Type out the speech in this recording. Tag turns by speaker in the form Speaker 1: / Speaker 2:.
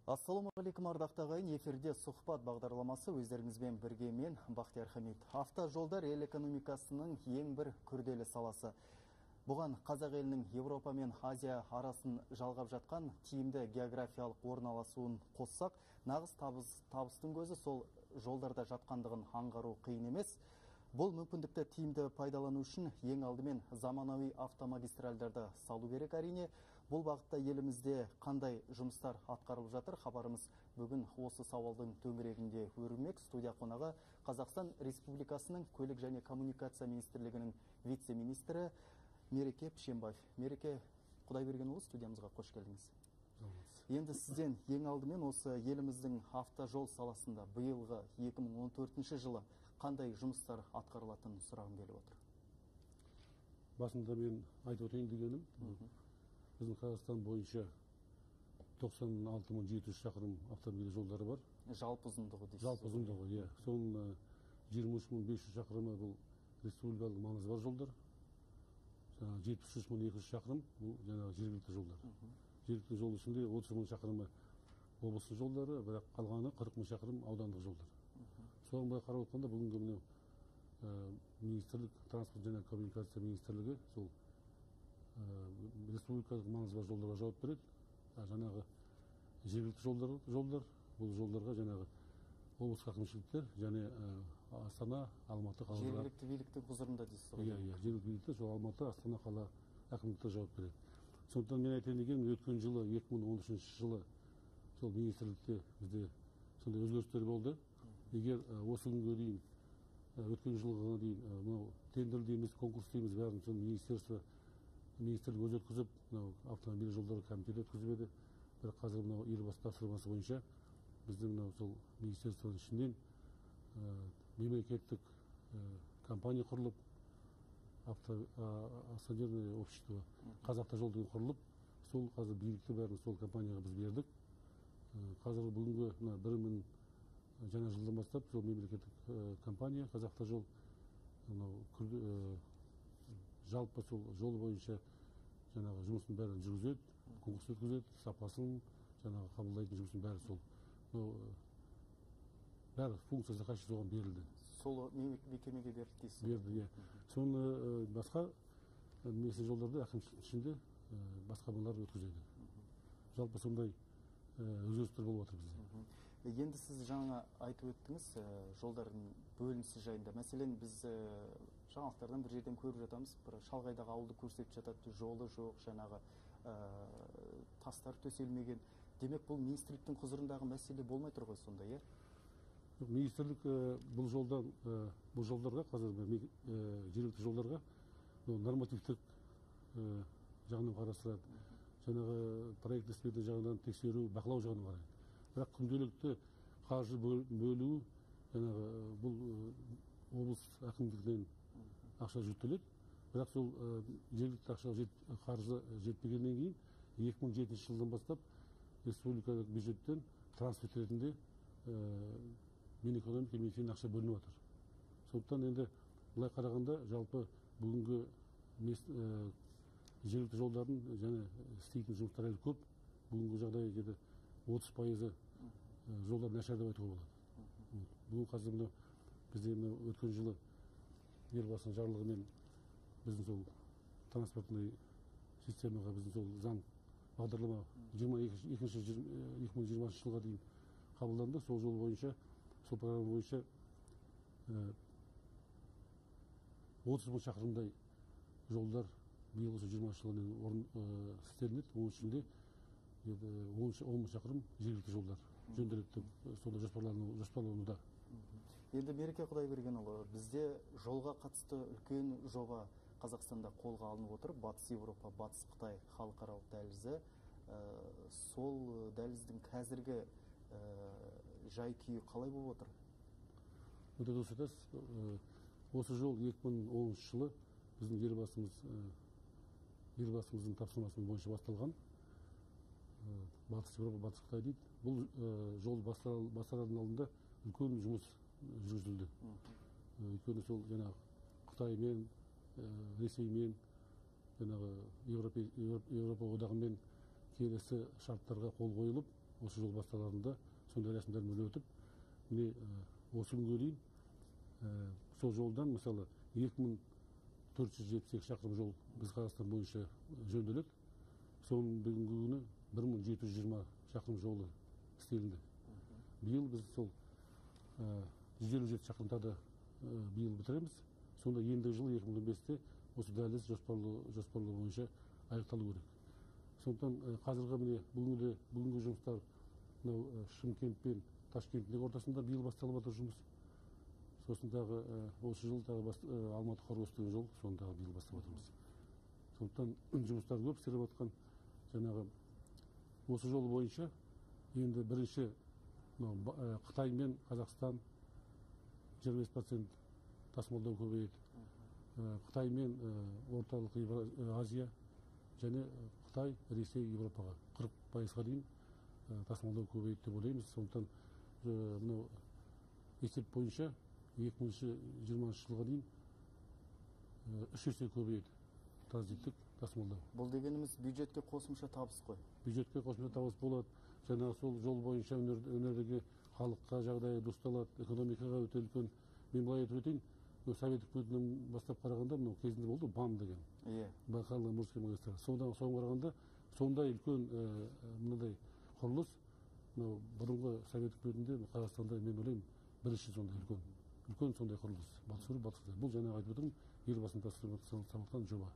Speaker 1: Ассалаумағалейкум ардақты ағайын, эфирде сұхбат бағдарламасы өздеріңізбен бірге мен Бақтияр Хамид. Автожолдар ел экономикасының ең бір күрделі саласы. Бұған қазақ елінің Европа мен Азия арасын жалғап жатқан тиімді географиялық орналасуын қоссақ, нағыз табыстың көзі сол жолдарда жатқандығын аңғару қиын емес. Бұл мүмкіндікті тиімді пайдалану үшін ең алдымен заманауи автомагистральдарды салу керек әрине. Бұл бағытта елімізде қандай жұмыстар атқарылып жатыр? Хабарымыз бүгін осы сауалдың төңірегінде өрілмек. Студия қонағы Қазақстан Республикасының көлік және коммуникация министрлігінің вице-министрі Мереке Пішембаев. Мереке Құдайбергенұлы, студиямызға қош келдіңіз. Енді сізден ең алдымен осы еліміздің автожол саласында биылғы 2014 жылы қандай жұмыстар атқарылатынын сұрағым келіп отыр.
Speaker 2: Басында мен айтып өтейін дегенім, біздің Қазақстан бойынша 96.700 шақырым автомобиль жолдары бар.
Speaker 1: Жалпы ұзындығы дейсіз?
Speaker 2: Жалпы ұзындығы, иә. Соның 23.500 шақырымы бұл республикалық маңызы бар жолдар. 73.200 шақырым бұл жаңағы жергілікті жолдар. Жергілікті жол ішінде 30.000 шақырымы облыстық жолдары, бірақ қалғаны 40.000 шақырым аудандық жолдар. Соған былай қарап отқанда бүгінгі мынау министрлік, транспорт және коммуникация министрлігі сол республикалық маңызы бар жолдарға жауап береді. Жаңағы жергілікті жолдар, бұл жолдарға жаңағы облыстық әкімшіліктер және Астана, Алматы қалалары.
Speaker 1: Жергілікті биліктің құзырында дейсіз ғой?
Speaker 2: Иә, жергілікті билікте сол Алматы, Астана қала әкімдіктер жауап береді. Сондықтан мен айтайын дегенім, өткен жылы 2013 жылы сол министрлікте бізде сондай өзгерістер болды. Егер осы күнге дейін, өткен жылға дейін мынау тендер дейміз, конкурс дейміз, бәрін сол министрлік өзі өткізіп, мынау автомобиль жолдары комитеті өткізіп еді. Бірақ қазір мынау елбасы тапсырмасы бойынша біздің мынау сол министрліктің ішінен мемлекеттік компания құрылып, акционерное общество Қазавтожол құрылып, сол қазір билікті бәрін сол компанияға біз бердік. Қазір бүгінгі 1000 жаңа жылдан бастап сол мемлекеттік компания Қазавтожол жалпы сол жол бойынша жаңағы жұмысын бәрін жүргізеді, конкурс өткізеді, сапасын жаңағы қабылдайтын жұмысын бәрі сол бәрі функциясы қайшы соған берілді.
Speaker 1: Сол мекемеге берді дейсіз?
Speaker 2: Берді, иә. Соны басқа немесе жолдарды әкімшілік ішінде басқа балалар өткізеді. Жалпы сондай өзгерістер болып отыр бізде.
Speaker 1: Енді сіз жаңа айтып өттіңіз жолдардың бөлінісі жайында. Мәселен, біз жаңалықтардан бір жерден көріп жатамыз, бір шалғайдағы ауылды көрсетіп жатады, жолы жоқ, жаңағы тастар төселмеген. Демек, бұл министрліктің құзырындағы мәселе болмай тұр ғой сонда, иә?
Speaker 2: Министрлік бұл жолдарға, қазір жергілікті жолдарға нормативтік жағынан қарастырады. Жаңағы проектті смета жағынан тексеру, бақылау жағынан қарайды. Бірақ күнделікті қаржы бөлу, бұл облыс әкімдігінен ақша жүктеледі. Бірақ сол жергілікті қаржы жетпегеннен кейін 2007 жылдан бастап республикалық бюджеттен трансферт ретінде Минэкономика министрлігінен ақша бөлініп жатыр. Сондықтан енді былай қарағанда жалпы бүгінгі жергілікті жолдардың және істейтін жұмыстар әлі көп. Бүгінгі жағдайда 30% жолдар нашар деп айтуға болады. Бүгін қазір бізде өткен жылы елбасының жарлығымен біздің сол транспортный системаға біздің сол заң бағдарлама 2020 жылға дейін қабылданды. Сол жол бойынша, сол программа бойынша 30.000 шақырымдай жолдар биыл 20 жылдан істелінеді. Оның ішінде 10.000 шақырым жергілікті жолдар жөнделеді деп сонда жоспарлануда.
Speaker 1: Енді Мереке Құдайбергенұлы, бізде жолға қатысты үлкен жоба Қазақстанда қолға алынып отыр. Батыс Европа, Батыс Қытай халықаралық дәлізі. Сол дәліздің қазіргі жай күйі қалай болып отыр?
Speaker 2: Өте дұрыс айтасыз. Осы жол 2010 жылы біздің елбасымыздың тапсырмасының бойынша басталған. Батыс Европа, Батыс Қытай дейді. Бұл жол басталардың алдында үлкен жұмыс жүргізілді. Өйткені сол Қытаймен, Ресеймен, Европа одағымен келесі шарттарға қол қойылып, осы жол басталарында сондай рәсімдермен өтіп, міне осы күнге дейін сол жолдан мысалы 2478 шақырым жол біз Қазақстан бойынша жөнделеді. Соның бүгінгі күні 1720 шақырым жолы істелінді. Биыл біз сол 157 шақырымда да биыл бітіреміз. Сонда ендігі жылы 2015-те осы дәліз жоспарлы бойынша аяқталу керек. Сондықтан қазіргі міне бүгінгі жұмыстар Шымкент пен Ташкенттің ортасында биыл басталып жатыр жұмыс. Сосын тағы осы жыл тағы Алматы Хоргос деген жол, соны тағы биыл бастап жатырмыз. Сондықтан жұмыстар көп істеліп жатқан. Жаңағы осы жол бойынша енді бірінші Қытай мен Қазақстан 25% тасымалдау көбейеді. Қытай мен орталық Азия және Қытай, Ресей, Европаға 40%-ға дейін тасымалдау көбейеді деп ойлаймыз. Сондықтан мынау есеп бойынша 2020 жылға дейін 3 есе көбейеді транзиттік тасымалдау.
Speaker 1: Бұл дегеніміз бюджетке қосымша табыс қой.
Speaker 2: Бюджетке қосымша табыс болады. Жаңа сол жол бойынша өңірдегі халыққа жағдайы дұрысталады, экономикаға өте үлкен. Мен былай айтып өтейін, Совет үкіметінен бастап қарағанда мынау кезінде болды БАМ деген. Байқоңыр-Амурский магистраль. Соған қарағанда сондай үлкен мынадай құрылыс бұрынғы Совет үкіметінде Қазақстанда мен ойлаймын бірінші сондай үлкен сондай құрылыс. Бұл жаңа айтып отырмын, елбасының тапсырмасымен салынған жоба.